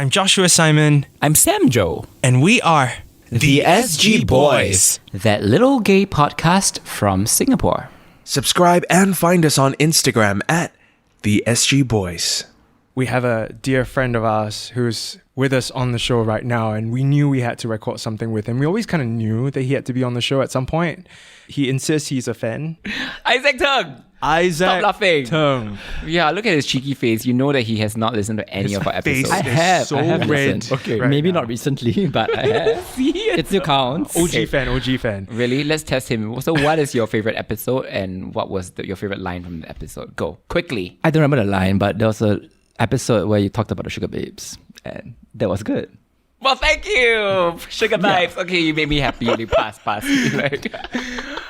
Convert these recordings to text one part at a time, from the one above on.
I'm Joshua Simon. I'm Sam Joe. And we are The SG Boys, that little gay podcast from Singapore. Subscribe and find us on Instagram at The SG Boys. We have a dear friend of ours who's with us on the show right now, and we knew we had to record something with him. We always kind of knew that he had to be on the show at some point. He insists he's a fan. Isaac Tng! Stop laughing. Tng. Yeah, look at his cheeky face. You know that he has not listened to any of our episodes. I have red. listened. Okay, right maybe now. not recently, but I have. See, It still counts. OG fan. Really? Let's test him. So what is your favorite episode and what was your favorite line from the episode? Go, quickly. I don't remember the line, but there was an episode where you talked about the sugar babes, and that was good. Well, thank you. Sugar vibes. Okay, you made me happy. You pass. Like,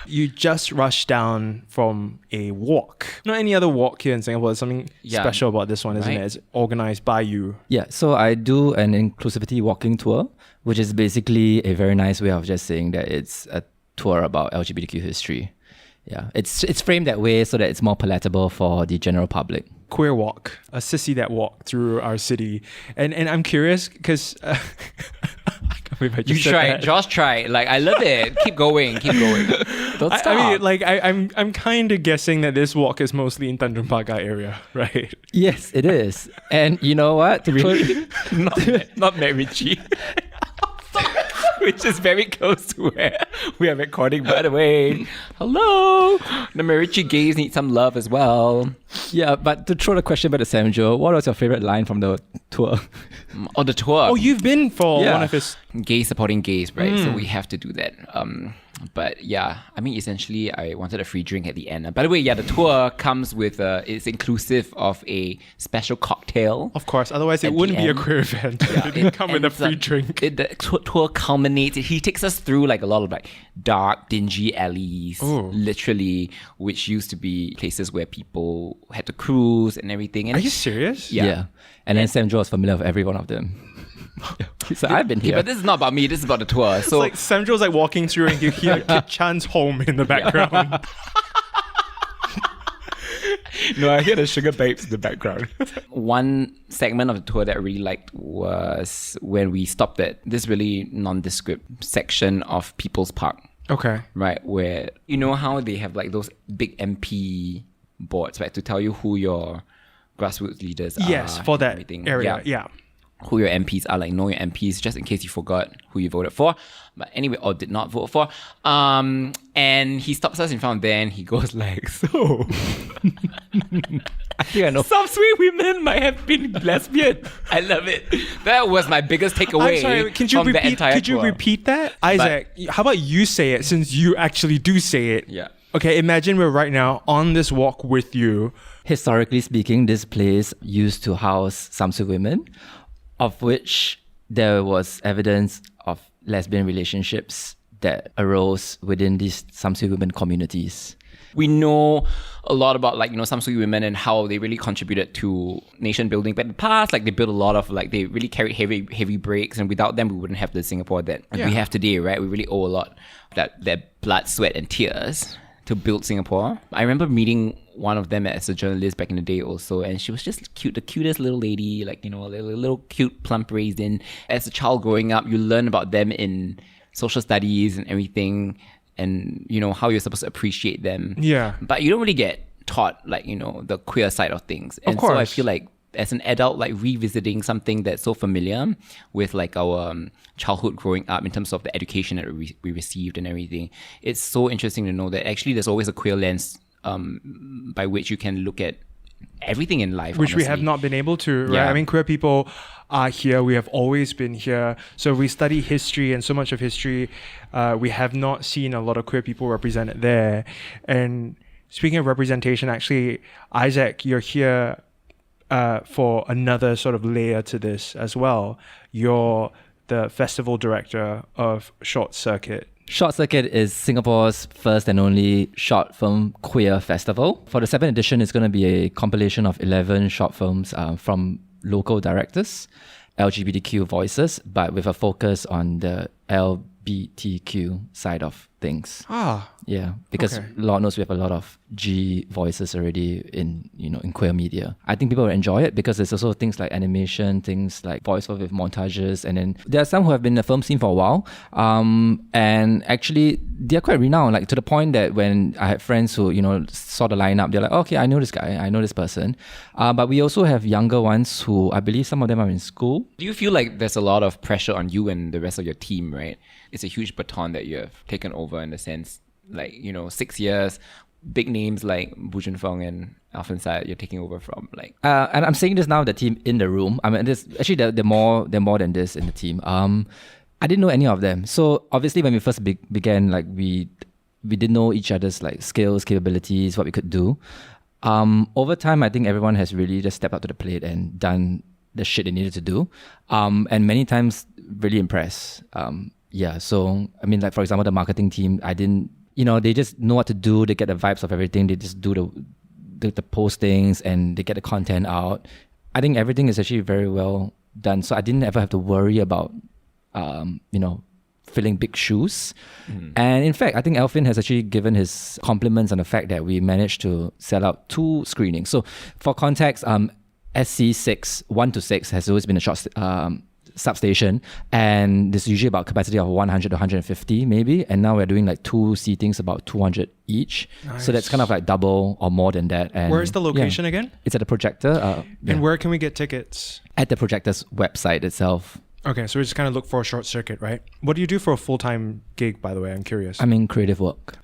You just rushed down from a walk. Not any other walk here in Singapore. There's something special about this one, isn't Right. it? It's organized by you. Yeah, so I do an inclusivity walking tour, which is basically a very nice way of just saying that it's a tour about LGBTQ history. Yeah, it's framed that way so that it's more palatable for the general public. Queer walk, a sissy that walked through our city. And I'm curious because I can't believe I just you said try that. it. Josh, try it. Like, I love it. Keep going. Don't stop. I mean, like I'm kind of guessing that this walk is mostly in Tanjung Pagar area, right? Yes, it is. And you know what? not MacRitchie. Which is very close to where we are recording, by the way. Hello! The MacRitchie gays need some love as well. Yeah, but to throw the question back to Sam Joe, what was your favorite line from the tour? On the tour. Oh, you've been for Yeah. one of his... Gays supporting gays, right? So we have to do that. But yeah, I mean, essentially, I wanted a free drink at the end. By the way, yeah, the tour comes with, it's inclusive of a special cocktail. Of course, otherwise it At the wouldn't be a end. queer event. It didn't come with a free drink. The tour culminates. He takes us through like a lot of like dark, dingy alleys, literally, which used to be places where people had to cruise and everything. And Are you serious? Yeah. And then Sam Joe was familiar with every one of them. So I've been Yeah, here. but this is not about me. This is about the tour. It's So like Samjo's like walking through and you hear Kit Chan's home in the background. no, I hear the sugar babes in the background. One segment of the tour that I really liked was when we stopped at this really nondescript section of People's Park, Okay. right? Where, you know how they have like those big MP boards, right? To tell you who your grassroots leaders are. Yes, for and that everything. area. Yeah. Who your MPs are, like know your MPs, just in case you forgot who you voted for. But anyway, or did not vote for. And he stops us in front of there and he goes like, so... I think I know. Some sweet women might have been lesbian. I love it. That was my biggest takeaway I'm sorry, from the entire could you tour. repeat that? Isaac, how about you say it since you actually do say it? Yeah. Okay, imagine we're right now on this walk with you. Historically speaking, this place used to house Samsui women, of which there was evidence of lesbian relationships that arose within these Samsui women communities. We know a lot about like, Samsui women and how they really contributed to nation building. But in the past, like they built a lot of like, they really carried heavy breaks, and without them, we wouldn't have the Singapore that we have today, right? We really owe a lot of that blood, sweat and tears to build Singapore. I remember meeting one of them as a journalist back in the day also, and she was just cute, the cutest little lady, like, a little cute, plump raisin. As a child growing up, you learn about them in social studies and everything, and how you're supposed to appreciate them. Yeah. But you don't really get taught like, the queer side of things. And course. so I feel like as an adult, like revisiting something that's so familiar with like our childhood growing up in terms of the education that we received and everything, it's so interesting to know that actually there's always a queer lens by which you can look at everything in life, Which we have honestly. not been able to, right? Yeah. I mean, queer people are here. We have always been here. So we study history, and so much of history, we have not seen a lot of queer people represented there. And speaking of representation, actually, Isaac, you're here for another sort of layer to this as well. You're the festival director of Short Circuit. Short Circuit is Singapore's first and only short film queer festival. For the 7th edition, it's going to be a compilation of 11 short films from local directors, LGBTQ voices, but with a focus on the LBTQ side of things. Ah, Yeah, because Okay. Lord knows we have a lot of G voices already in queer media. I think people will enjoy it because there's also things like animation, things like voiceover with montages, and then there are some who have been in the film scene for a while. And actually they're quite renowned, like to the point that when I had friends who, saw the lineup, they're like, okay, I know this guy, I know this person. But we also have younger ones who I believe some of them are in school. Do you feel like there's a lot of pressure on you and the rest of your team, right? It's a huge baton that you have taken over in the sense, like, 6 years, big names like Boo Fong and Alfian Sa'at you're taking over from, like. And I'm saying this now, the team in the room. I mean, they're more than this in the team. I didn't know any of them. So obviously when we first began, like we didn't know each other's like skills, capabilities, what we could do. Over time, I think everyone has really just stepped up to the plate and done the shit they needed to do. And many times really impressed. So I mean, like for example, the marketing team, they just know what to do. They get the vibes of everything. They just do the postings and they get the content out. I think everything is actually very well done. So I didn't ever have to worry about, filling big shoes. And in fact, I think Alfian has actually given his compliments on the fact that we managed to sell out 2 screenings. So for context, SC6, 1 to 6 has always been a short substation, and there's usually about capacity of 100 to 150 maybe, and now we're doing like 2 seatings about 200 each. Nice. So that's kind of like double or more than that. And where's the location again? It's at the projector. And where can we get tickets? At the projector's website itself. Okay, so we just kind of look for a short circuit, right? What do you do for a full-time gig, by the way? I'm curious. I'm in creative work.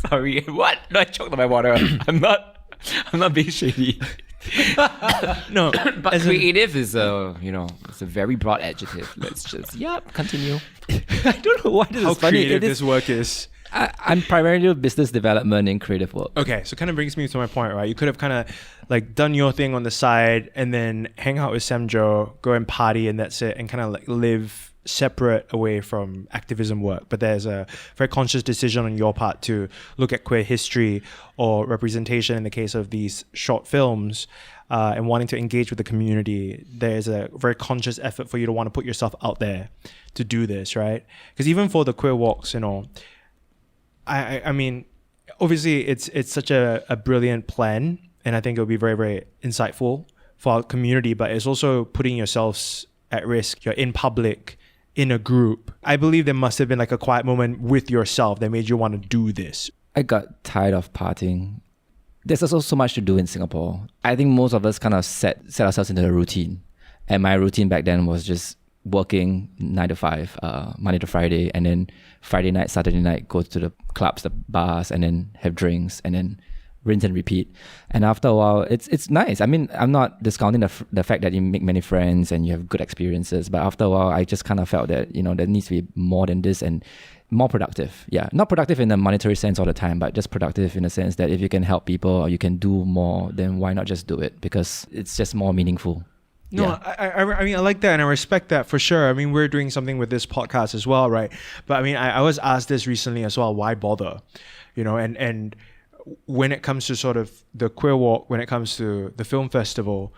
Sorry, what? No, I choked on my water. I'm not being shady. No, But creative is it's a very broad adjective. Let's just continue. I don't know why this how is funny. creative this work is. I'm primarily business development in creative work. Okay, so kind of brings me to my point, right? You could have kind of like done your thing on the side and then hang out with Samjo, go and party, and that's it, and kind of like live separate away from activism work. But there's a very conscious decision on your part to look at queer history or representation in the case of these short films, and wanting to engage with the community. There's a very conscious effort for you to want to put yourself out there to do this, right? Because even for the queer walks, I mean, obviously it's such a brilliant plan, and I think it'll be very, very insightful for our community, but it's also putting yourselves at risk. You're in public, in a group. I believe there must have been like a quiet moment with yourself that made you want to do this. I got tired of partying. There's also so much to do in Singapore. I think most of us kind of set ourselves into a routine. And my routine back then was just working 9 to 5, Monday to Friday, and then Friday night, Saturday night, go to the clubs, the bars, and then have drinks, and then rinse and repeat. And after a while, it's nice. I mean, I'm not discounting the fact that you make many friends and you have good experiences, but after a while, I just kind of felt that, there needs to be more than this and more productive. Yeah, not productive in a monetary sense all the time, but just productive in the sense that if you can help people or you can do more, then why not just do it? Because it's just more meaningful. No, yeah. I mean, I like that and I respect that for sure. I mean, we're doing something with this podcast as well, right? But I mean, I was asked this recently as well, why bother? And when it comes to sort of the queer walk, when it comes to the film festival,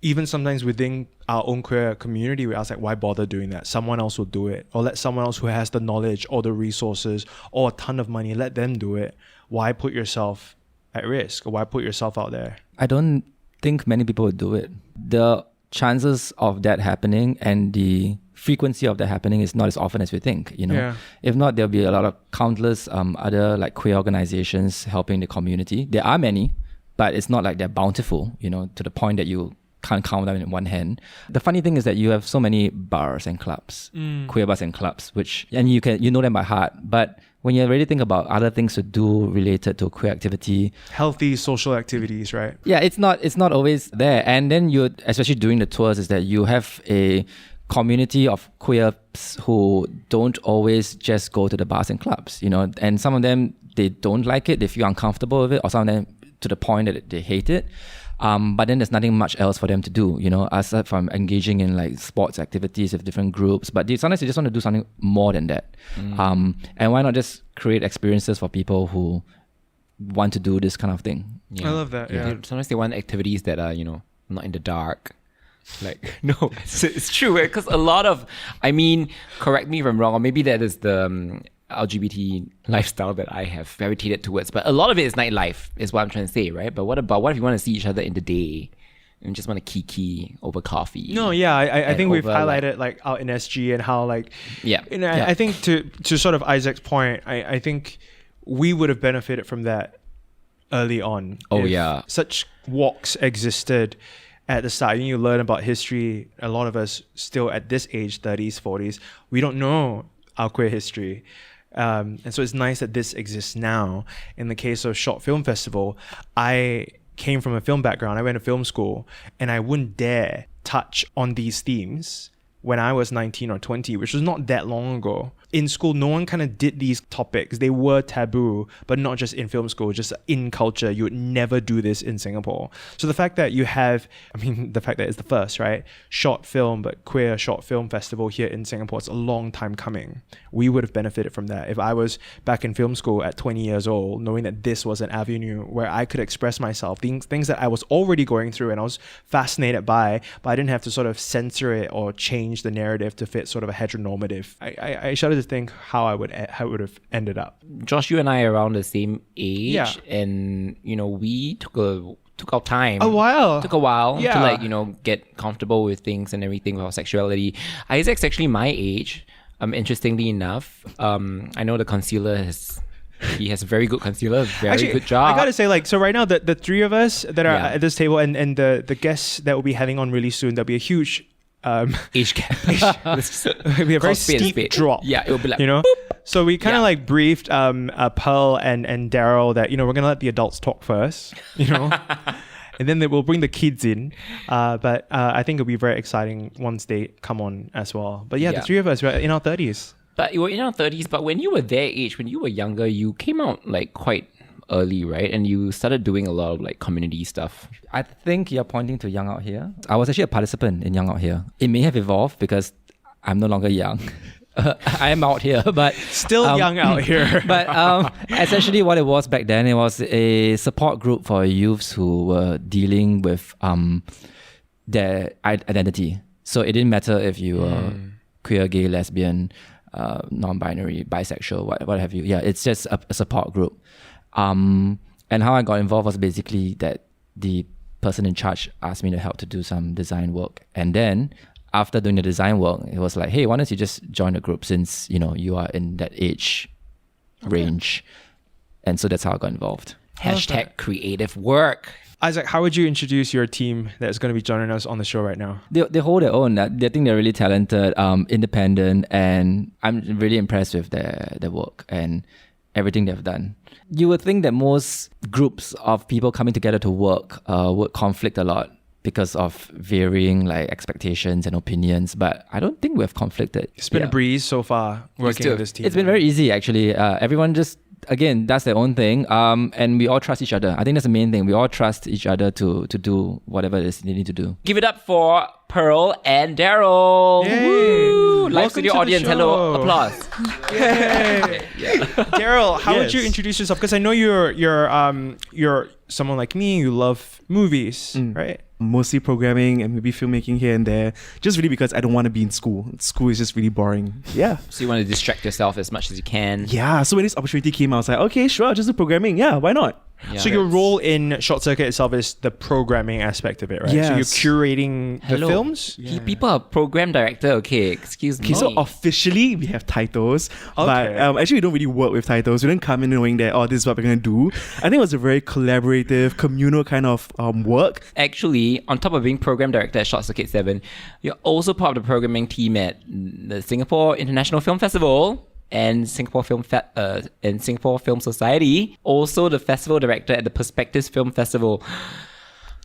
even sometimes within our own queer community, we ask like, why bother doing that? Someone else will do it. Or let someone else who has the knowledge or the resources or a ton of money, let them do it. Why put yourself at risk? Or why put yourself out there? I don't think many people would do it. The chances of that happening and the frequency of that happening is not as often as we think, Yeah. If not, there'll be a lot of countless other like queer organizations helping the community. There are many, but it's not like they're bountiful, to the point that you can't count them in one hand. The funny thing is that you have so many bars and clubs, queer bars and clubs, and you know them by heart, but when you really think about other things to do related to queer activity, healthy social activities, right? Yeah, it's not always there. And then especially during the tours, is that you have a community of queers who don't always just go to the bars and clubs, and some of them, they don't like it, they feel uncomfortable with it, or some of them to the point that they hate it. But then there's nothing much else for them to do, aside from engaging in like sports activities with different groups. But sometimes they just want to do something more than that. And why not just create experiences for people who want to do this kind of thing? Yeah. I love that. Yeah. Sometimes they want activities that are, not in the dark. Like, no, it's true, because a lot of, correct me if I'm wrong, or maybe that is the LGBT lifestyle that I have gravitated towards. But a lot of it is nightlife, is what I'm trying to say, right? But what if you want to see each other in the day and just want to kiki over coffee? No, yeah, I think we've over, highlighted like out in SG and how like Yeah. You know, I think to sort of Isaac's point, I think we would have benefited from that early on. Oh, if yeah. such walks existed at the start. You learn about history. A lot of us still at this age, 30s, 40s, we don't know our queer history. And so it's nice that this exists now. In the case of Short Film Festival, I came from a film background. I went to film school and I wouldn't dare touch on these themes when I was 19 or 20, which was not that long ago. In school, no one kind of did these topics. They were taboo, but not just in film school, just in culture. You would never do this in Singapore. So the fact that you have, the fact that it's the first, right? Short film, but queer short film festival here in Singapore, it's a long time coming. We would have benefited from that. If I was back in film school at 20 years old, knowing that this was an avenue where I could express myself, things that I was already going through and I was fascinated by, but I didn't have to sort of censor it or change the narrative to fit sort of a heteronormative. I shudder to think how it would have ended up. Josh, you and I are around the same age, Yeah. and we took our time. A while. Took a while Yeah. to get comfortable with things and everything with our sexuality. Isaac's actually my age. Interestingly enough, I know the concealer he has very good concealer, very good job. I gotta say, so right now the three of us that are Yeah. at this table and the guests that we'll be having on really soon, there'll be a huge age gap. it'll be a very steep drop. Yeah, it will be like, So we kind of Yeah. briefed Pearl and Daryl that we're gonna let the adults talk first, and then we'll bring the kids in. But I think it'll be very exciting once they come on as well. But the Yeah. three of us, we're in our 30s. But you were in our 30s, but when you were their age, when you were younger, you came out quite early, right? And you started doing a lot of community stuff. I think you're pointing to Young Out Here. I was actually a participant in Young Out Here. It may have evolved because I'm no longer young. I am out here, but Still young out here. But essentially, what it was back then, it was a support group for youths who were dealing with their identity. So it didn't matter if you were queer, gay, lesbian, non-binary, bisexual, what have you. Yeah, it's just a support group. And how I got involved was basically that the person in charge asked me to help to do some design work. And then after doing the design work, it was like, hey, why don't you just join the group since, you are in that age range. And so that's how I got involved. Hashtag creative work. Isaac, how would you introduce your team that's going to be joining us on the show right now? They hold their own. They think they're really talented, independent, and I'm really impressed with their work and everything they've done. You would think that most groups of people coming together to work would conflict a lot because of varying expectations and opinions, but I don't think we've conflicted. It's been a breeze so far working with this team. It's been very easy, actually. Everyone just, again, does their own thing, and we all trust each other. I think that's the main thing. We all trust each other to do whatever it is they need to do. Give it up for Pearl and Daryl. Yay. Woo! Live Welcome studio to the audience. show. Hello, applause. Yay. Daryl, how would you Yes. introduce yourself? Because I know you're someone like me. You love movies, right? Mostly programming and maybe filmmaking here and there, just really because I don't want to be in school. School is just really boring. Yeah. So you want to distract yourself as much as you can. Yeah. So when this opportunity came, I was like, okay, sure, I'll just do programming. Yeah, why not? Yeah. So your role in Short Circuit itself is the programming aspect of it, right? Yes. So you're curating the Hello. films? People are program director. Okay, excuse me. Okay, so officially we have titles, but Okay. actually we don't really work with titles. We don't come in knowing that, this is what we're going to do. I think it was a very collaborative, communal kind of work. Actually, on top of being program director at Short Circuit 7, you're also part of the programming team at the Singapore International Film Festival and Singapore Film Society. Also the festival director at the Perspectives Film Festival.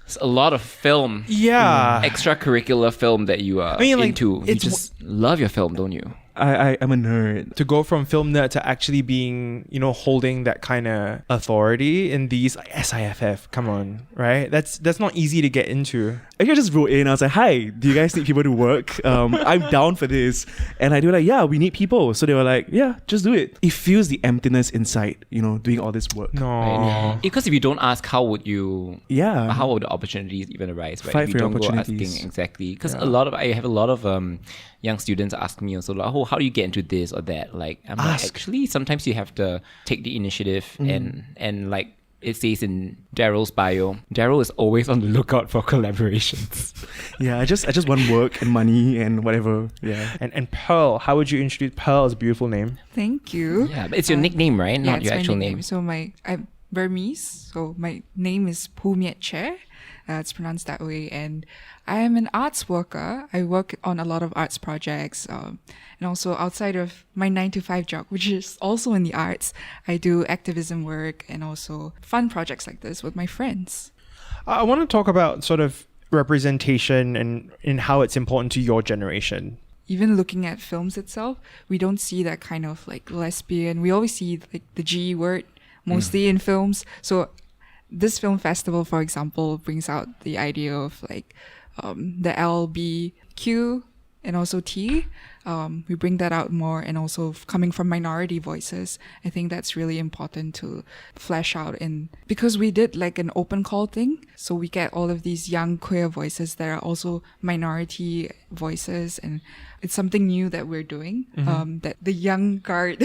It's a lot of film. Yeah. Extracurricular film that you are into. You it's just love your film, don't you? I'm a nerd. To go from film nerd to actually being, holding that kind of authority in these SIFF, come on, right? That's not easy to get into. Actually, I just wrote in. I was like, "Hi, do you guys need people to work? I'm down for this." And they were like, "Yeah, we need people." So they were like, "Yeah, just do it." It feels the emptiness inside, doing all this work. No. Right? Because if you don't ask, how would the opportunities even arise, right? Fight if you for your don't go opportunities. asking exactly. Because I have a lot of young students ask me also like, oh, how do you get into this or that? Like, I'm like, actually, sometimes you have to take the initiative and like it says in Daryl's bio, Daryl is always on the lookout for collaborations. Yeah, I just want work and money and whatever. Yeah. And Pearl, how would you introduce Pearl? Is a beautiful name. Thank you. Yeah, but it's your nickname, right? Yeah, Not it's your my actual nickname. name. So I'm Burmese, so my name is Phoo Myet Che. It's pronounced that way. And I am an arts worker. I work on a lot of arts projects. And also outside of my 9 to 5 job, which is also in the arts, I do activism work and also fun projects like this with my friends. I want to talk about sort of representation and how it's important to your generation. Even looking at films itself, we don't see that kind of like lesbian. We always see like the G word mostly in films. So this film festival, for example, brings out the idea of like the LBQ and also T. We bring that out more, and also coming from minority voices. I think that's really important to flesh out because we did like an open call thing. So we get all of these young queer voices that are also minority voices, and it's something new that we're doing. That the young guard,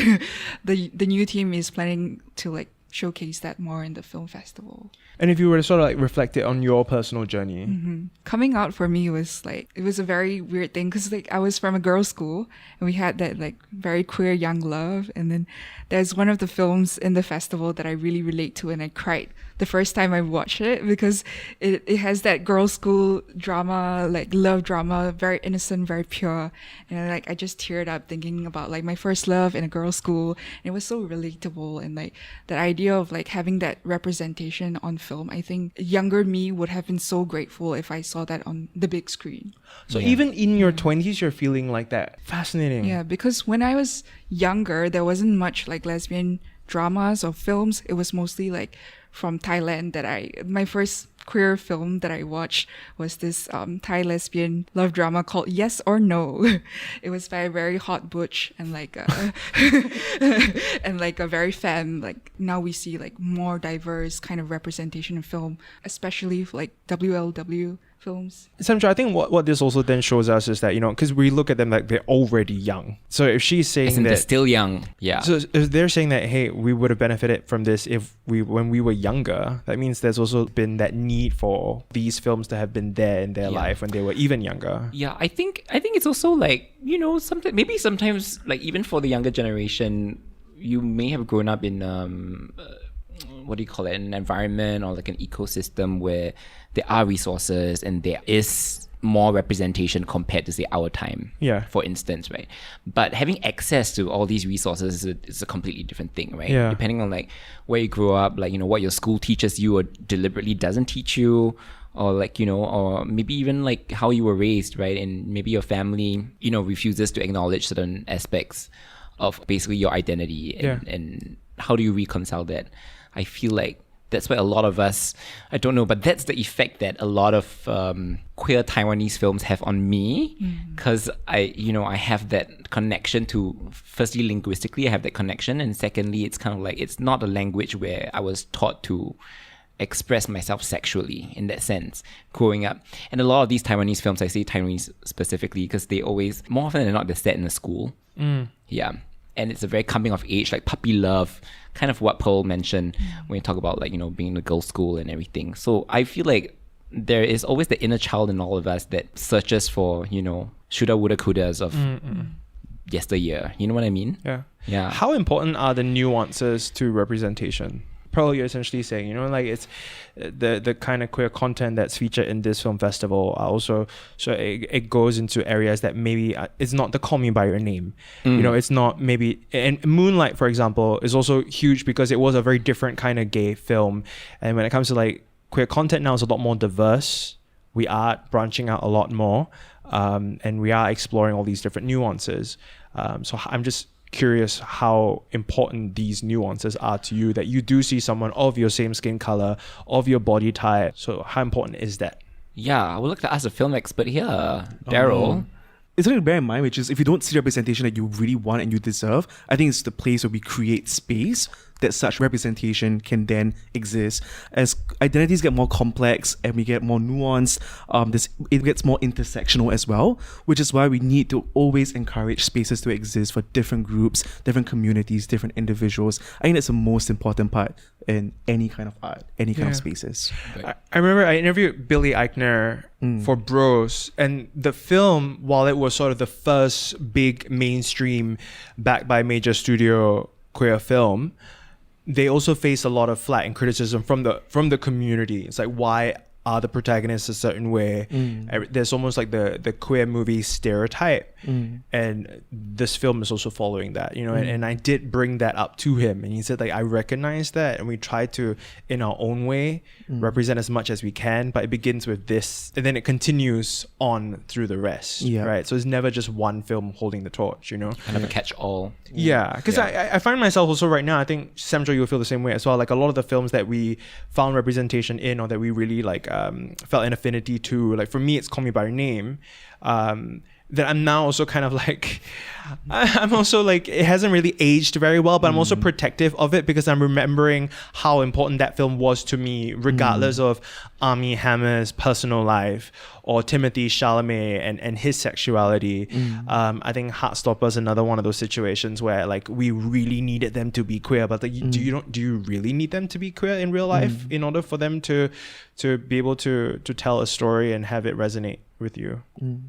the new team is planning to like showcase that more in the film festival. And if you were to sort of like reflect it on your personal journey. Coming out for me was like, it was a very weird thing because like I was from a girls' school and we had that like very queer young love. And then there's one of the films in the festival that I really relate to, and I cried the first time I watched it because it has that girls' school drama, like love drama, very innocent, very pure. And like I just teared up thinking about like my first love in a girls' school. And it was so relatable, and like that idea of like having that representation on film. I think younger me would have been so grateful if I saw that on the big screen. So even in your 20s, you're feeling like that. Fascinating. Yeah, because when I was younger, there wasn't much like lesbian dramas or films. It was mostly like from Thailand my first queer film that I watched was this Thai lesbian love drama called Yes or No. It was by a very hot butch and like and like a very femme. Like now we see like more diverse kind of representation in film, especially for, like WLW films. Samsui, I think what this also then shows us is that, you know, because we look at them like they're already young. So if she's saying They're that still young. Yeah. So if they're saying that, hey, we would have benefited from this when we were younger, that means there's also been that need for these films to have been there in their life when they were even younger. Yeah, I think it's also like, you know, sometimes like even for the younger generation, you may have grown up in what do you call it, an environment or like an ecosystem where there are resources and there is more representation compared to say our time, for instance, right? But having access to all these resources is a completely different thing, right? Depending on like where you grow up, like, you know, what your school teaches you or deliberately doesn't teach you, or like, you know, or maybe even like how you were raised, right? And maybe your family, you know, refuses to acknowledge certain aspects of basically your identity, and how do you reconcile that? I feel like that's why a lot of us, I don't know, but that's the effect that a lot of queer Taiwanese films have on me, because I have that connection to, firstly, linguistically, I have that connection, and secondly, it's kind of like, it's not a language where I was taught to express myself sexually in that sense growing up. And a lot of these Taiwanese films, I say Taiwanese specifically because they always, more often than not, they're set in a school. Yeah. And it's a very coming of age, like puppy love, kind of what Pearl mentioned when you talk about like, you know, being in a girls' school and everything. So I feel like there is always the inner child in all of us that searches for, you know, shoulda, woulda, couldas of yesteryear. You know what I mean? Yeah. How important are the nuances to representation? Pearl, you're essentially saying, you know, like it's the kind of queer content that's featured in this film festival are also, so it goes into areas that maybe it's not the Call Me By Your Name. You know, it's not maybe, and Moonlight, for example, is also huge because it was a very different kind of gay film. And when it comes to like queer content now, it's a lot more diverse. We are branching out a lot more, and we are exploring all these different nuances. So I'm just curious how important these nuances are to you, that you do see someone of your same skin color, of your body type. So how important is that? Yeah, I would like to ask a film expert here, Daryl. It's something to bear in mind, which is if you don't see representation that you really want and you deserve, I think it's the place where we create space that such representation can then exist. As identities get more complex and we get more nuanced, it gets more intersectional as well, which is why we need to always encourage spaces to exist for different groups, different communities, different individuals. I think that's the most important part in any kind of art, any kind of spaces. I remember I interviewed Billy Eichner for Bros, and the film, while it was sort of the first big mainstream backed by major studio queer film, they also faced a lot of flack and criticism from the community. It's like, why are the protagonists a certain way? There's almost like the queer movie stereotype, and this film is also following that, and I did bring that up to him, and he said, like, I recognize that, and we try to, in our own way, represent as much as we can, but it begins with this, and then it continues on through the rest, right? So it's never just one film holding the torch, Kind of a catch-all. Yeah, because I find myself also right now, I think, Samsui, you'll feel the same way as well, like a lot of the films that we found representation in, or that we really like felt an affinity to, like for me it's Call Me By Your Name, that I'm now also kind of like, I'm also like, it hasn't really aged very well, but I'm also protective of it because I'm remembering how important that film was to me, regardless of Armie Hammer's personal life or Timothée Chalamet and his sexuality. I think Heartstopper is another one of those situations where like we really needed them to be queer, but like, do you really need them to be queer in real life in order for them to be able to tell a story and have it resonate with you?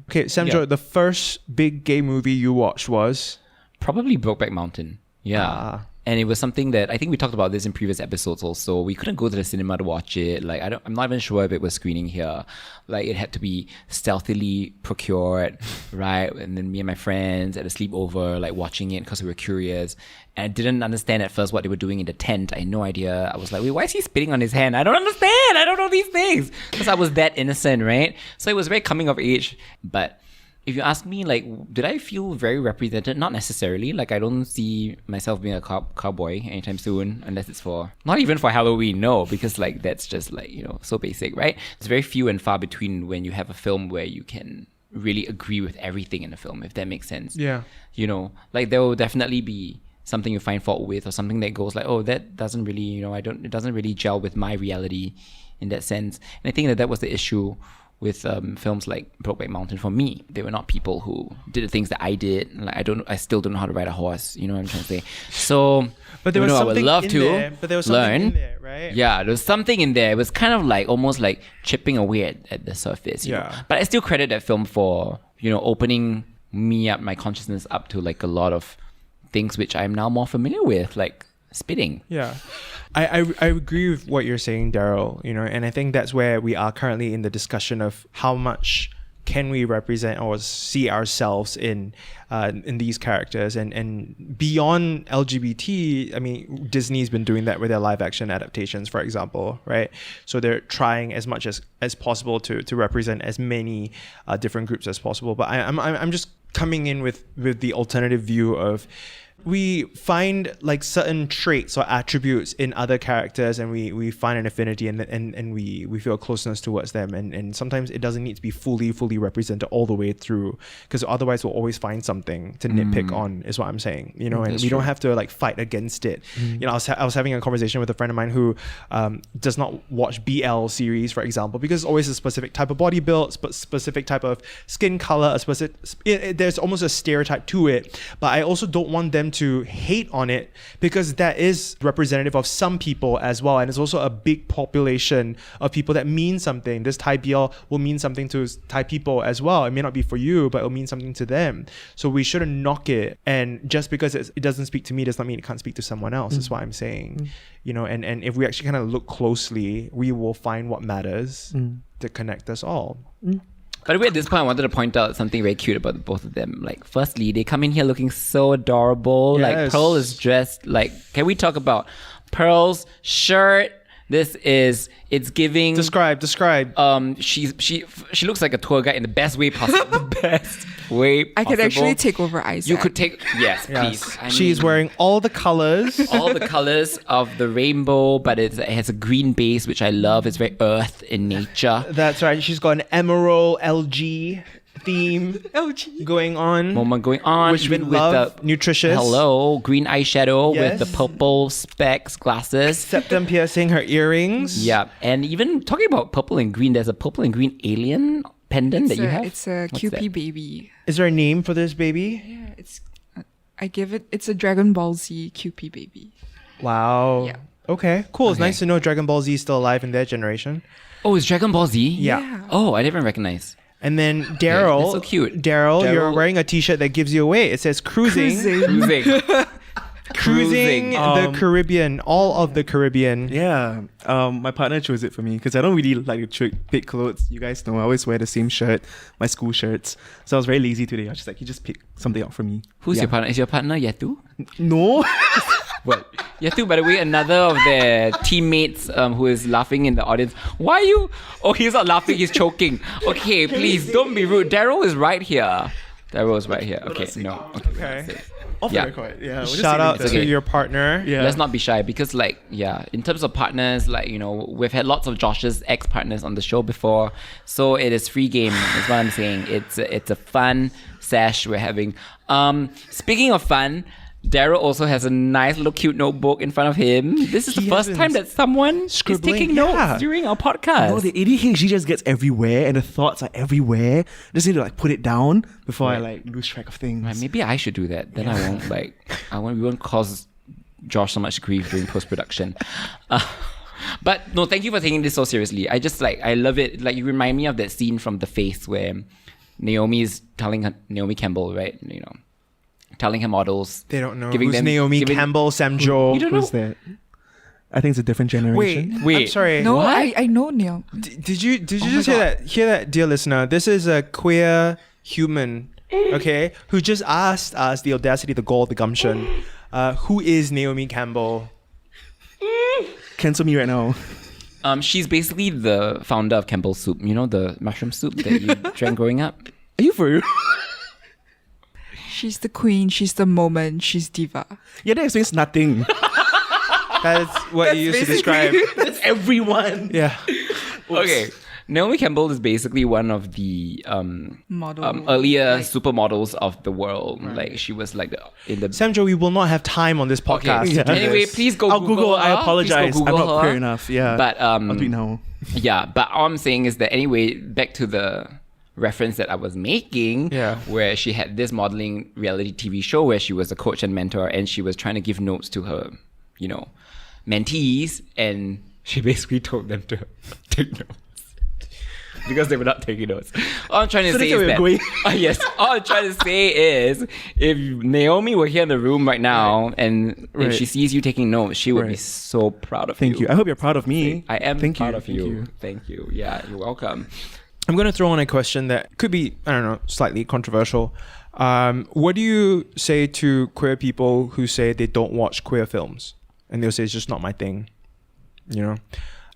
Okay, Samjo, the first big gay movie you watched was? Probably Brokeback Mountain. Yeah. And it was something that I think we talked about this in previous episodes also. We couldn't go to the cinema to watch it. Like, I'm not even sure if it was screening here. Like, it had to be stealthily procured, right? And then me and my friends at a sleepover, like watching it because we were curious. And I didn't understand at first what they were doing in the tent. I had no idea. I was like, wait, why is he spitting on his hand? I don't understand. I don't know these things. Because I was that innocent, right? So it was very coming of age. But if you ask me, like, did I feel very represented? Not necessarily. Like, I don't see myself being a cowboy anytime soon, unless it's not even for Halloween, no, because, like, that's just, like, so basic, right? It's very few and far between when you have a film where you can really agree with everything in the film, if that makes sense. Yeah. Like, there will definitely be something you find fault with, or something that goes like, oh, that doesn't really, it doesn't really gel with my reality in that sense. And I think that was the issue with films like Brokeback Mountain for me. They were not people who did the things that I did. Like, I still don't know how to ride a horse. You know what I'm trying to say? So, but there was something I would love in to there, but there was something learn. in there, right? Yeah, there was something in there. It was kind of like almost like chipping away at the surface. You know? But I still credit that film for opening me up, my consciousness up to like a lot of things which I'm now more familiar with, like spitting. Yeah. I agree with what you're saying, Daryl, and I think that's where we are currently in the discussion of how much can we represent or see ourselves in these characters, and beyond LGBT. I mean, Disney's been doing that with their live action adaptations, for example, right? So they're trying as much as possible to represent as many different groups as possible. But I'm just coming in with the alternative view of, we find like certain traits or attributes in other characters, and we find an affinity and we feel a closeness towards them, and sometimes it doesn't need to be fully represented all the way through, because otherwise we'll always find something to nitpick on, is what I'm saying, and we don't have to like fight against it. I was having a conversation with a friend of mine who does not watch BL series, for example, because it's always a specific type of body build, specific type of skin color, there's almost a stereotype to it. But I also don't want them to hate on it, because that is representative of some people as well, and it's also a big population of people that mean something. This Thai BL will mean something to Thai people as well. It may not be for you, but it'll mean something to them. So we shouldn't knock it, and just because it doesn't speak to me does not mean it can't speak to someone else, is what I'm saying. And if we actually kind of look closely, we will find what matters to connect us all. By the way, at this point, I wanted to point out something very cute about both of them. Like, firstly, they come in here looking so adorable. Yes. Like, Pearl is dressed like... Can we talk about Pearl's shirt? It's giving... Describe. She looks like a tour guide in the best way possible. The best way possible. I could actually take over Isaac. You could take... Yes, please. She's wearing all the colors. All the colors of the rainbow, but it has a green base, which I love. It's very earth in nature. That's right. She's got an emerald LG theme going on. Moment going on. Which we even love, with the nutritious. hello green eyeshadow Yes. with the purple specs glasses. Septum piercing, her earrings. Yeah, and even talking about purple and green, there's a purple and green alien pendant that you have. It's a What's QP that? baby. Is there a name for this baby? Yeah, it's a Dragon Ball Z QP baby. Wow. Yeah. Okay, cool. It's Okay. nice to know Dragon Ball Z is still alive in their generation. Oh, it's Dragon Ball Z? Yeah. Oh, I didn't recognize. And then Daryl, that's so cute. Daryl, you're Daryl- wearing a t-shirt that gives you away. It says cruising. Cruising the Caribbean, all of the Caribbean. Yeah, my partner chose it for me because I don't really like to pick clothes. You guys know I always wear the same shirt, my school shirts. So I was very lazy today. I was just like, you just pick something out for me. Who's your partner? Is your partner Yetu? No. What? Yetu, by the way, another of their teammates who is laughing in the audience. Why are you? Oh, he's not laughing, he's choking. Okay, please don't be rude. Daryl is right here. Daryl is right here. Okay, no. Okay. Off Yeah. the record. Yeah. we'll just Shout say out later. to Okay. your partner. Yeah. Let's not be shy because, like, yeah, in terms of partners, like, you know, we've had lots of Josh's ex-partners on the show before, so it is free game. Is what I'm saying. It's a fun sesh we're having. Speaking of fun, Daryl also has a nice little cute notebook in front of him. This is the He first has time been that someone is scribbling. taking notes Yeah. during our podcast. No, the ADHD just gets everywhere and the thoughts are everywhere. Just need to like put it down before I Right. like lose track of things. Right, maybe I should do that. Then we won't cause Josh so much grief during post-production. But no, thank you for taking this so seriously. I love it. Like, you remind me of that scene from The Face where Naomi is telling Naomi Campbell, right? You know, telling her models. They don't know Giving who's them- Naomi giving- Campbell, Sam Jo. You don't Who's know? that? I think it's a different generation. Wait, I'm Wait. sorry. No, What? I know Neil. Did you my just God. hear that, dear listener? This is a queer human, okay, who just asked us the audacity, the gall, the gumption. Who is Naomi Campbell? Cancel me right now. She's basically the founder of Campbell's Soup. You know, the mushroom soup that you drank growing up? Are you for real? She's the queen. She's the moment. She's diva. Yeah, that explains nothing. That's what you used to describe. That's everyone. Yeah. Okay. Naomi Campbell is basically one of the Model. earlier like- supermodels of the world. Like, she was like in the Sam Jo, we will not have time on this podcast. Okay. to do Anyway, this. please go I'll Google her. I apologize. Please go I'm Google not her. clear enough. Yeah. But I'll do it now. yeah, but all I'm saying is that anyway, back to the reference that I was making, Yeah. where she had this modeling reality TV show where she was a coach and mentor and she was trying to give notes to her, you know, mentees, and she basically told them to take notes. Because they were not taking notes. All I'm trying to So say that's is where we're that going. yes, all I'm trying to say is if Naomi were here in the room right now and Right. if she sees you taking notes, she would be Right. so proud of Thank you. I hope you're proud of me. I am Thank proud you. of Thank you. Thank you. Yeah, you're welcome. I'm going to throw on a question that could be, I don't know, slightly controversial. What do you say to queer people who say they don't watch queer films? And they'll say, it's just not my thing, you know?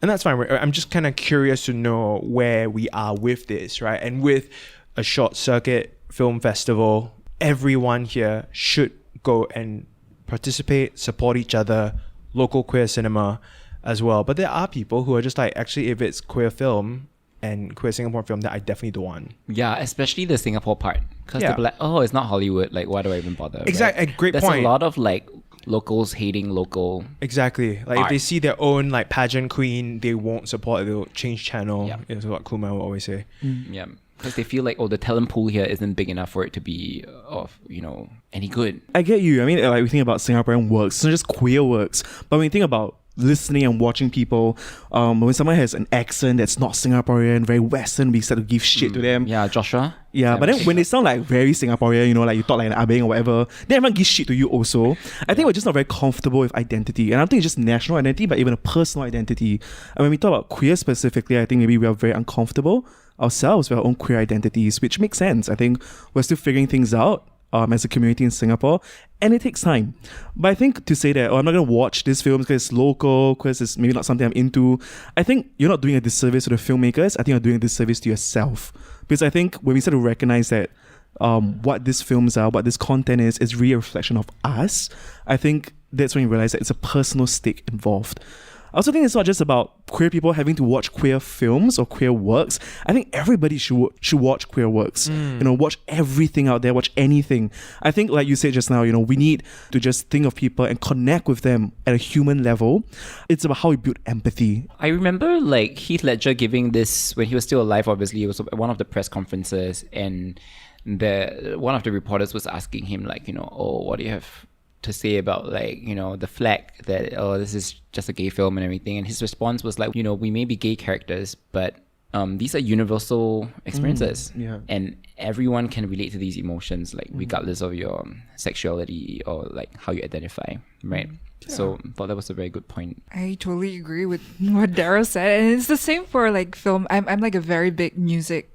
And that's fine. I'm just kind of curious to know where we are with this, right? And with a short circuit film festival, everyone here should go and participate, support each other, local queer cinema as well. But there are people who are just like, actually, if it's queer film and queer Singapore film, that I definitely don't want. Yeah, especially the Singapore part. Because Yeah. they'll be like, oh, it's not Hollywood. Like, why do I even bother? Exactly. Right? Great There's point. a lot of like locals hating local. Exactly. Like if they Art. see their own like pageant queen, they won't support it. They'll change channel. Yeah. Is what Kuma will always say. Yeah. Because they feel like, oh, the talent pool here isn't big enough for it to be of, you know, any good. I get you. I mean, like we think about Singaporean works, it's not just queer works, but when you think about listening and watching people, when someone has an accent that's not Singaporean, very Western, we start to give shit to them. Yeah, Joshua. Yeah, but then when they sound like very Singaporean, you know, like you talk like an abeng or whatever, then everyone gives shit to you also. I think we're just not very comfortable with identity. And I don't think it's just national identity, but even a personal identity. And when we talk about queer specifically, I think maybe we are very uncomfortable ourselves with our own queer identities, which makes sense. I think we're still figuring things out as a community in Singapore, and it takes time. But I think to say that, oh, I'm not going to watch this film because it's local, because it's maybe not something I'm into, I think you're not doing a disservice to the filmmakers. I think you're doing a disservice to yourself. Because I think when we start to recognize that what these films are, what this content is really a reflection of us, I think that's when you realize that it's a personal stake involved. I also think it's not just about queer people having to watch queer films or queer works. I think everybody should watch queer works. Watch everything out there, watch anything. I think, like you said just now, we need to just think of people and connect with them at a human level. It's about how we build empathy. I remember like Heath Ledger giving this when he was still alive. Obviously, it was at one of the press conferences, and one of the reporters was asking him like, oh, what do you have to say about like, the flag that, oh, this is just a gay film and everything. And his response was like, we may be gay characters, but these are universal experiences. And everyone can relate to these emotions, like regardless of your sexuality or like how you identify, right? So I thought that was a very good point. I totally agree with what Daryl said. And it's the same for like film. I'm like a very big music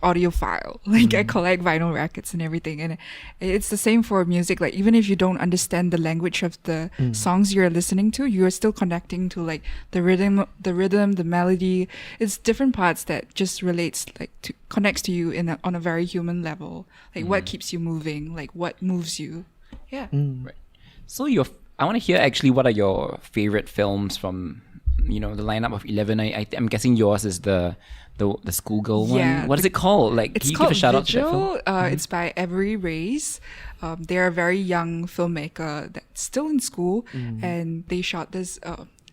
audiophile. Like I collect vinyl records and everything, and it's the same for music. Like even if you don't understand the language of the songs you're listening to, you're still connecting to like the rhythm, the melody. It's different parts that just relates like to connects to you on a very human level. Like what keeps you moving, like what moves you. Yeah. Right. So I want to hear actually what are your favorite films from the lineup of 11. I'm guessing yours is the schoolgirl one. What is it called? Like, it's can you called give a shout out to that Vigil. film? It's by Avery Reyes. They're a very young filmmaker that's still in school, and they shot this.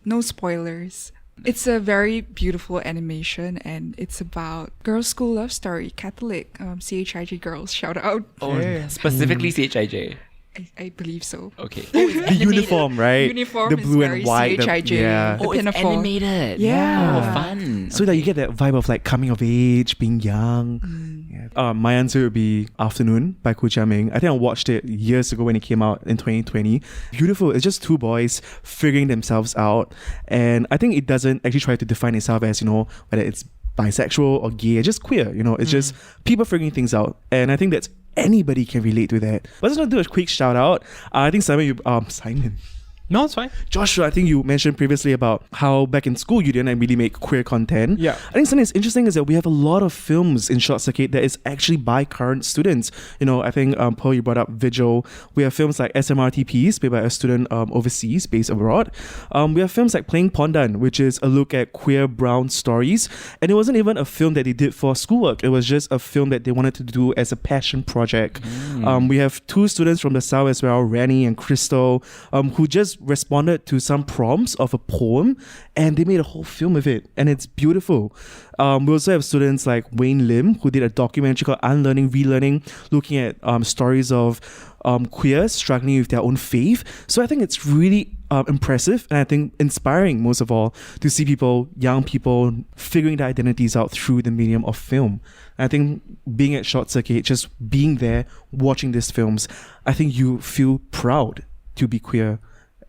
No spoilers. It's a very beautiful animation, and it's about girls' school love story, Catholic, CHIJ girls. Shout out. Oh, specifically CHIJ. I believe so. Okay. The uniform, right? Uniform the is blue very and white. CHIJ. Yeah. Oh, it's pinafore. animated. Yeah. Oh, fun. So that you get that vibe of like coming of age, being young. My answer would be Afternoon by Koo Chia-ming. I think I watched it years ago when it came out in 2020. Beautiful. It's just two boys figuring themselves out. And I think it doesn't actually try to define itself as, whether it's bisexual or gay, just queer. It's just people figuring things out. And I think that's anybody can relate to that. But let's not do a quick shout out. I think Simon. No, it's fine. Joshua, I think you mentioned previously about how back in school you didn't really make queer content. Yeah. I think something that's interesting is that we have a lot of films in Short Circuit that is actually by current students. I think Pearl, you brought up Vigil. We have films like SMRTPs, played by a student overseas, based abroad. We have films like Playing Pondan, which is a look at queer brown stories. And it wasn't even a film that they did for schoolwork. It was just a film that they wanted to do as a passion project. We have two students from the South as well, Rani and Crystal, who just responded to some prompts of a poem, and they made a whole film of it, and it's beautiful. We also have students like Wayne Lim, who did a documentary called Unlearning, Relearning, looking at stories of queers struggling with their own faith. So I think it's really impressive, and I think inspiring most of all, to see young people figuring their identities out through the medium of film. And I think being at Short Circuit, just being there, watching these films, I think you feel proud to be queer.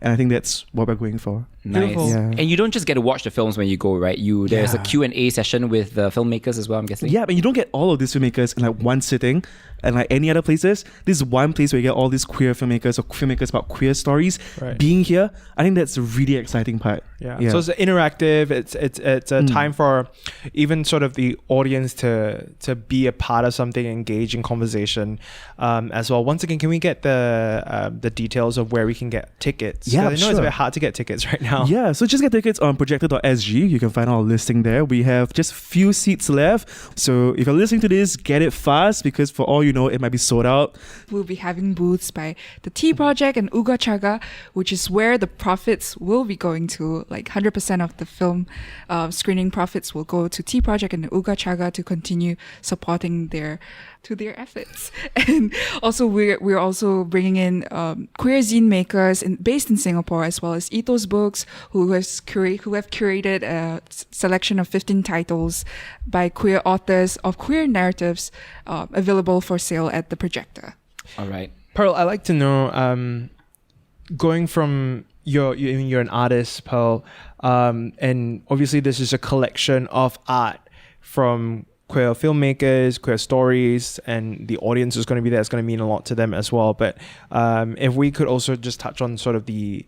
And I think that's what we're going for. Nice. Yeah. And you don't just get to watch the films when you go, right? There's a Q&A session with the filmmakers as well, I'm guessing. Yeah, but you don't get all of these filmmakers in like one sitting. And like any other places, this is one place where you get all these queer filmmakers or filmmakers about queer stories being here. I think that's a really exciting part. Yeah. So it's interactive. It's a time for even sort of the audience to be a part of something, engage in conversation as well. Once again, can we get the details of where we can get tickets? Yeah, I know it's a bit hard to get tickets right now. Yeah, so just get tickets on projector.sg. You can find our listing there. We have just few seats left. So if you're listening to this, get it fast, because for all you know, it might be sold out. We'll be having booths by the Tea Project and Uga Chaga, which is where the profits will be going to. Like 100% of the film screening profits will go to Tea Project and Uga Chaga to continue supporting their efforts. And also we're also bringing in queer zine makers based in Singapore, as well as Ethos Books, who have curated a selection of 15 titles by queer authors of queer narratives available for sale at the projector. All right. Pearl, I'd like to know, going from you're an artist, Pearl, and obviously this is a collection of art from queer filmmakers, queer stories, and the audience is going to be there. It's going to mean a lot to them as well. But if we could also just touch on sort of the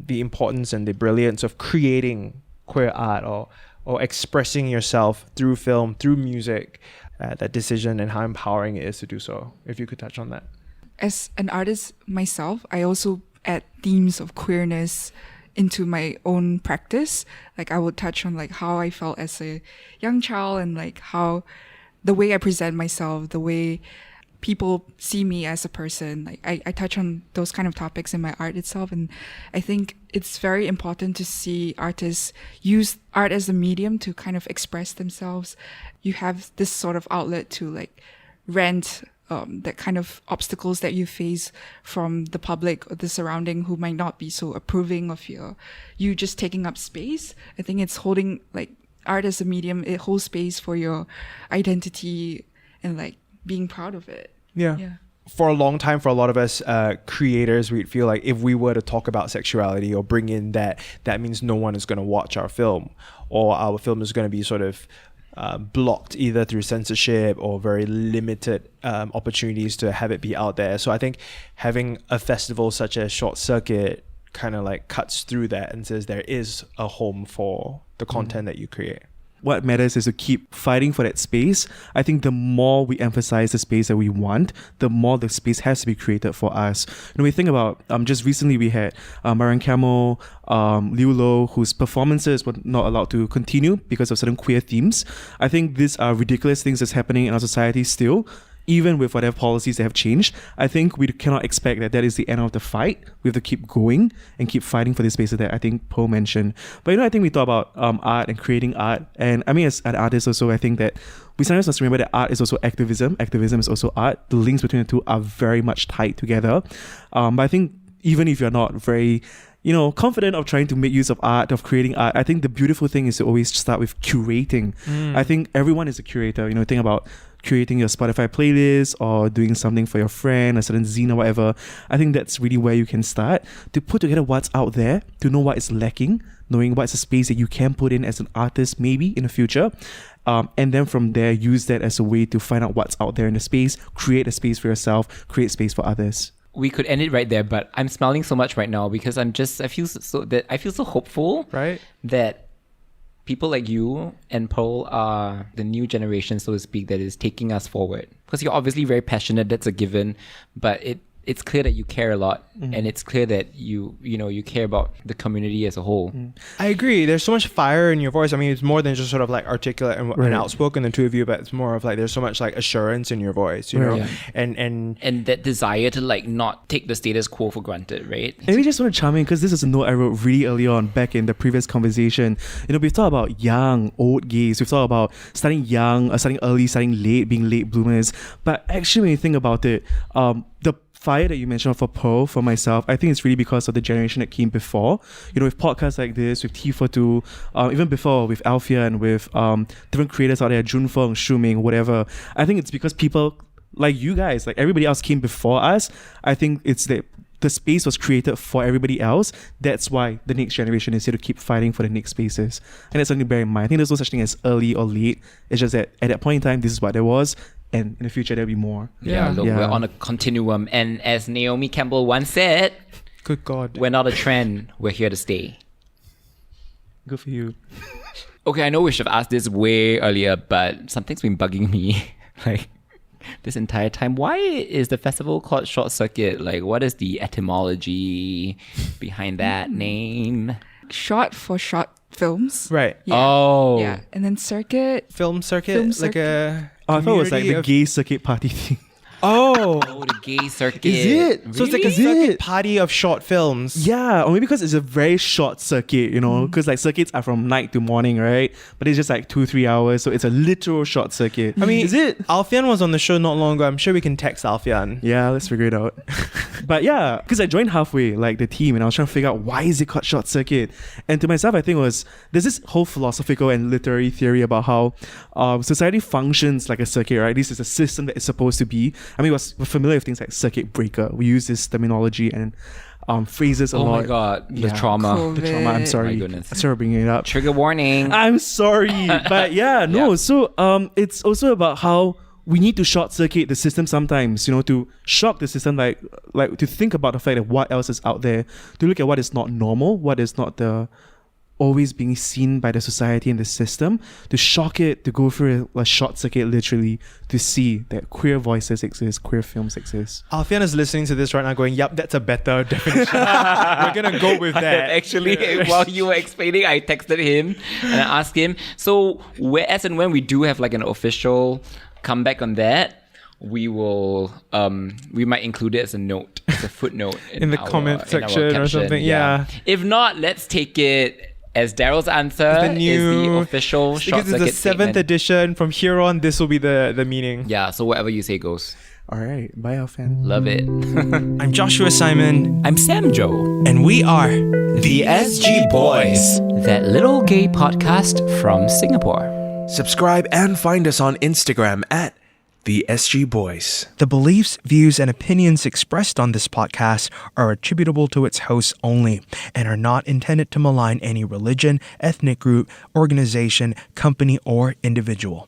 importance and the brilliance of creating queer art or expressing yourself through film, through music, that decision and how empowering it is to do so. If you could touch on that. As an artist myself, I also add themes of queerness into my own practice. Like I would touch on like how I felt as a young child and like how the way I present myself, the way people see me as a person. Like I touch on those kind of topics in my art itself. And I think it's very important to see artists use art as a medium to kind of express themselves. You have this sort of outlet to like rant that kind of obstacles that you face from the public or the surrounding who might not be so approving of you just taking up space. I think it's holding like art as a medium. It holds space for your identity and like being proud of it. Yeah. Yeah. For a long time, for a lot of us creators, we'd feel like if we were to talk about sexuality or bring in that means no one is going to watch our film, or our film is going to be sort of blocked either through censorship or very limited opportunities to have it be out there. So I think having a festival such as Short Circuit kind of like cuts through that and says there is a home for the content that you create. What matters is to keep fighting for that space. I think the more we emphasize the space that we want, the more the space has to be created for us. We think about, just recently we had Naomi Campbell, Liu Lo, whose performances were not allowed to continue because of certain queer themes. I think these are ridiculous things that's happening in our society still. Even with whatever policies that have changed, I think we cannot expect that is the end of the fight. We have to keep going and keep fighting for the spaces that I think Pearl mentioned. But I think we talk about art and creating art. And I mean, as an artist also, I think that we sometimes must remember that art is also activism. Activism is also art. The links between the two are very much tied together. But I think even if you're not very confident of trying to make use of art, of creating art, I think the beautiful thing is to always start with curating. I think everyone is a curator. Think about curating your Spotify playlist or doing something for your friend, a certain zine or whatever. I think that's really where you can start to put together what's out there, to know what is lacking, knowing what's a space that you can put in as an artist maybe in the future. And then from there, use that as a way to find out what's out there in the space, create a space for yourself, create space for others. We could end it right there, but I'm smiling so much right now because I feel so hopeful, right? That people like you and Pearl are the new generation, so to speak, that is taking us forward. Because you're obviously very passionate, that's a given, but it's clear that you care a lot, and it's clear that you care about the community as a whole. I agree. There's so much fire in your voice. I mean, it's more than just sort of like articulate and outspoken, the two of you, but it's more of like there's so much like assurance in your voice, you know, and that desire to like not take the status quo for granted, right? And we just want to chime in because this is a note I wrote really early on back in the previous conversation. We've talked about young, old gays. We've talked about starting young, starting early, starting late, being late bloomers. But actually, when you think about it, the fire that you mentioned for Pearl, for myself, I think it's really because of the generation that came before. With podcasts like this, with T42, even before with Alfian, with different creators out there, Jun Feng, Shu Ming, whatever. I think it's because people like you guys, like everybody else came before us. I think it's that the space was created for everybody else. That's why the next generation is here to keep fighting for the next spaces. And that's something to bear in mind. I think there's no such thing as early or late. It's just that at that point in time, this is what there was. And in the future, there'll be more. We're on a continuum. And as Naomi Campbell once said, good God, we're not a trend, we're here to stay. Good for you. Okay, I know we should have asked this way earlier, but something's been bugging me like this entire time. Why is the festival called Short Circuit? Like, what is the etymology behind that name? Short for short films. Right. Yeah. Oh. Yeah. And then circuit. Film circuit. Like a... I thought it was like the gay circuit party thing. Oh, the gay circuit. Is it? Really? So it's like a circuit party of short films. Yeah, or maybe because it's a very short circuit, because like circuits are from night to morning, right? But it's just like 2-3 hours, so it's a literal short circuit. I mean, is it? Alfian was on the show not long ago. I'm sure we can text Alfian. Yeah, let's figure it out. But yeah, because I joined halfway, like the team, and I was trying to figure out why is it called short circuit. And to myself, I think there's this whole philosophical and literary theory about how society functions like a circuit, right? This is a system that is supposed to be. I mean, we're familiar with things like circuit breaker. We use this terminology and phrases a lot. Oh my God, the trauma. COVID. The trauma, I'm sorry. My goodness. Sorry for bringing it up. Trigger warning. I'm sorry. But yeah, no. Yeah. So it's also about how we need to short circuit the system sometimes, to shock the system, like to think about the fact that what else is out there, to look at what is not normal, what is not the always being seen by the society and the system, to shock it, to go through a short circuit literally, to see that queer voices exist, queer films exist. Alfian is listening to this right now going, yep, that's a better definition. We're going to go with that. Actually, while you were explaining, I texted him and I asked him, so as and when we do have like an official comeback on that, we will we might include it as a note, as a footnote in the comment section or something. Yeah. If not, let's take it as Daryl's answer the is the official short because it's the 7th edition. From here on, this will be the meaning. Yeah, so whatever you say goes. All right, bye, Alfian. Love it. I'm Joshua Simon. I'm Sam Joe. And we are the SG Boys. That little gay podcast from Singapore. Subscribe and find us on Instagram at The SG Boys. The beliefs, views, and opinions expressed on this podcast are attributable to its hosts only and are not intended to malign any religion, ethnic group, organization, company, or individual.